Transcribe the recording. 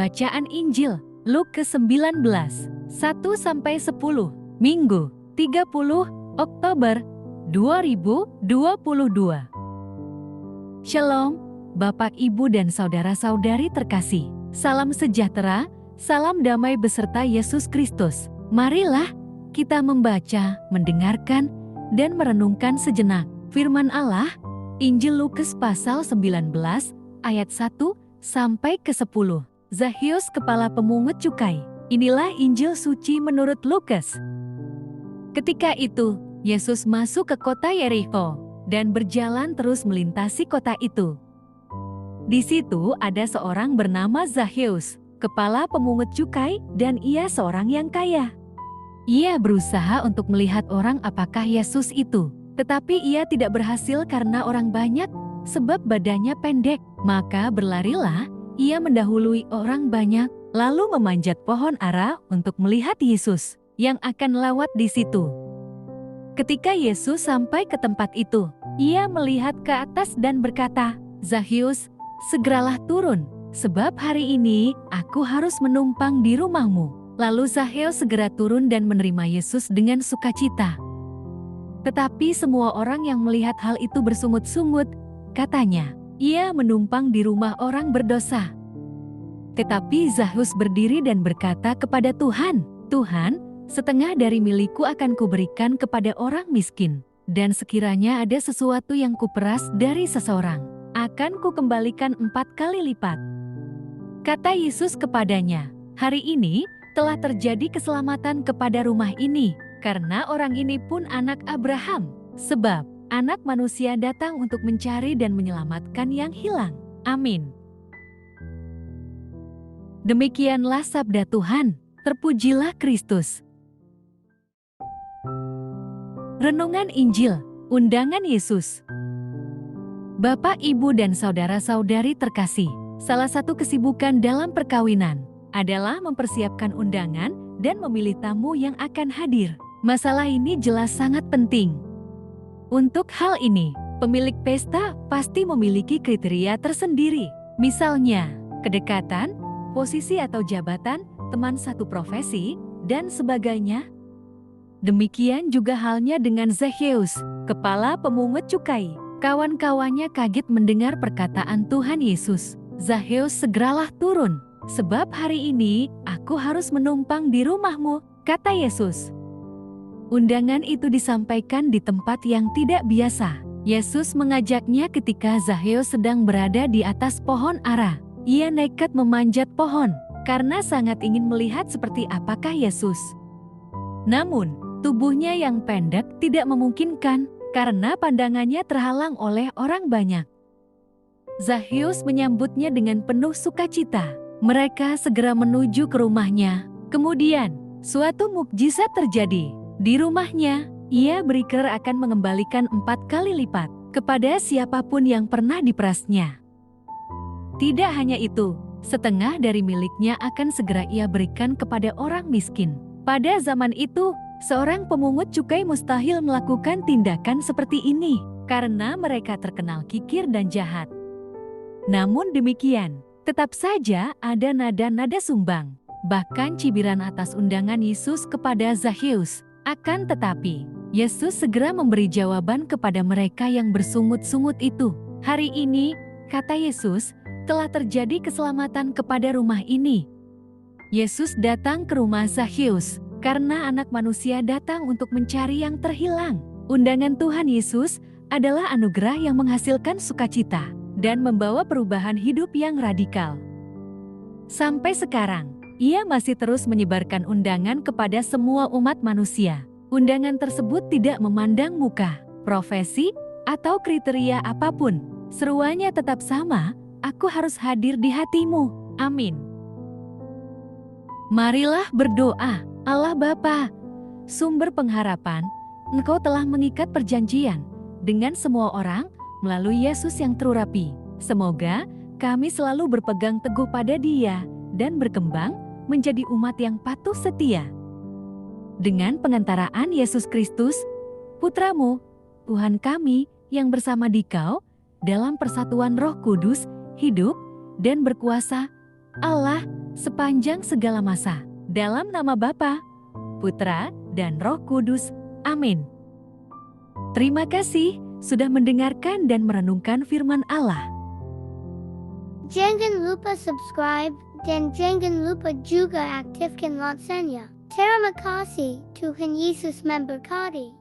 Bacaan Injil Lukas 19, 1-10, Minggu, 30 Oktober 2022. Shalom, Bapak, Ibu, dan saudara-saudari terkasih. Salam sejahtera, salam damai beserta Yesus Kristus. Marilah kita membaca, mendengarkan, dan merenungkan sejenak firman Allah. Injil Lukas pasal 19 ayat 1-10. Zakheus, kepala pemungut cukai. Inilah Injil suci menurut Lukas. Ketika itu, Yesus masuk ke kota Yerikho dan berjalan terus melintasi kota itu. Di situ ada seorang bernama Zakheus, kepala pemungut cukai, dan ia seorang yang kaya. Ia berusaha untuk melihat orang apakah Yesus itu, tetapi ia tidak berhasil karena orang banyak, sebab badannya pendek. Maka berlarilah ia mendahului orang banyak, lalu memanjat pohon ara untuk melihat Yesus yang akan lewat di situ. Ketika Yesus sampai ke tempat itu, ia melihat ke atas dan berkata, "Zakheus, segeralah turun, sebab hari ini aku harus menumpang di rumahmu." Lalu Zakheus segera turun dan menerima Yesus dengan sukacita. Tetapi semua orang yang melihat hal itu bersungut-sungut, katanya, "Ia menumpang di rumah orang berdosa." Tetapi Zakheus berdiri dan berkata kepada Tuhan, "Tuhan, setengah dari milikku akan kuberikan kepada orang miskin, dan sekiranya ada sesuatu yang kuperas dari seseorang, akan kukembalikan 4 kali lipat." Kata Yesus kepadanya, "Hari ini telah terjadi keselamatan kepada rumah ini, karena orang ini pun anak Abraham, sebab Anak Manusia datang untuk mencari dan menyelamatkan yang hilang." Amin. Demikianlah sabda Tuhan. Terpujilah Kristus. Renungan Injil, undangan Yesus. Bapak, Ibu, dan saudara-saudari terkasih, salah satu kesibukan dalam perkawinan adalah mempersiapkan undangan dan memilih tamu yang akan hadir. Masalah ini jelas sangat penting. Untuk hal ini, pemilik pesta pasti memiliki kriteria tersendiri. Misalnya, kedekatan, posisi atau jabatan, teman satu profesi, dan sebagainya. Demikian juga halnya dengan Zakheus, kepala pemungut cukai. Kawan-kawannya kaget mendengar perkataan Tuhan Yesus. "Zakheus, segeralah turun, sebab hari ini aku harus menumpang di rumahmu," kata Yesus. Undangan itu disampaikan di tempat yang tidak biasa. Yesus mengajaknya ketika Zakheus sedang berada di atas pohon ara. Ia nekat memanjat pohon karena sangat ingin melihat seperti apakah Yesus. Namun, tubuhnya yang pendek tidak memungkinkan karena pandangannya terhalang oleh orang banyak. Zakheus menyambutnya dengan penuh sukacita. Mereka segera menuju ke rumahnya. Kemudian, suatu mukjizat terjadi. Di rumahnya, ia berikrar akan mengembalikan 4 kali lipat kepada siapapun yang pernah diperasnya. Tidak hanya itu, setengah dari miliknya akan segera ia berikan kepada orang miskin. Pada zaman itu, seorang pemungut cukai mustahil melakukan tindakan seperti ini karena mereka terkenal kikir dan jahat. Namun demikian, tetap saja ada nada-nada sumbang, bahkan cibiran atas undangan Yesus kepada Zakheus. Akan tetapi, Yesus segera memberi jawaban kepada mereka yang bersungut-sungut itu. "Hari ini," kata Yesus, "telah terjadi keselamatan kepada rumah ini." Yesus datang ke rumah Zakheus karena Anak Manusia datang untuk mencari yang terhilang. Undangan Tuhan Yesus adalah anugerah yang menghasilkan sukacita dan membawa perubahan hidup yang radikal. Sampai sekarang, Ia masih terus menyebarkan undangan kepada semua umat manusia. Undangan tersebut tidak memandang muka, profesi, atau kriteria apapun. Seruannya tetap sama, "Aku harus hadir di hatimu." Amin. Marilah berdoa. Allah Bapa, sumber pengharapan, Engkau telah mengikat perjanjian dengan semua orang melalui Yesus yang terurapi. Semoga kami selalu berpegang teguh pada Dia dan berkembang menjadi umat yang patuh setia. Dengan pengantaraan Yesus Kristus, Putra-Mu, Tuhan kami yang bersama Dikau, dalam persatuan Roh Kudus, hidup dan berkuasa, Allah sepanjang segala masa. Dalam nama Bapa, Putra, dan Roh Kudus. Amin. Terima kasih sudah mendengarkan dan merenungkan firman Allah. Jangan lupa subscribe dan jangan lupa juga aktifkan loncengnya. Terima kasih, Tuhan Yesus memberkati.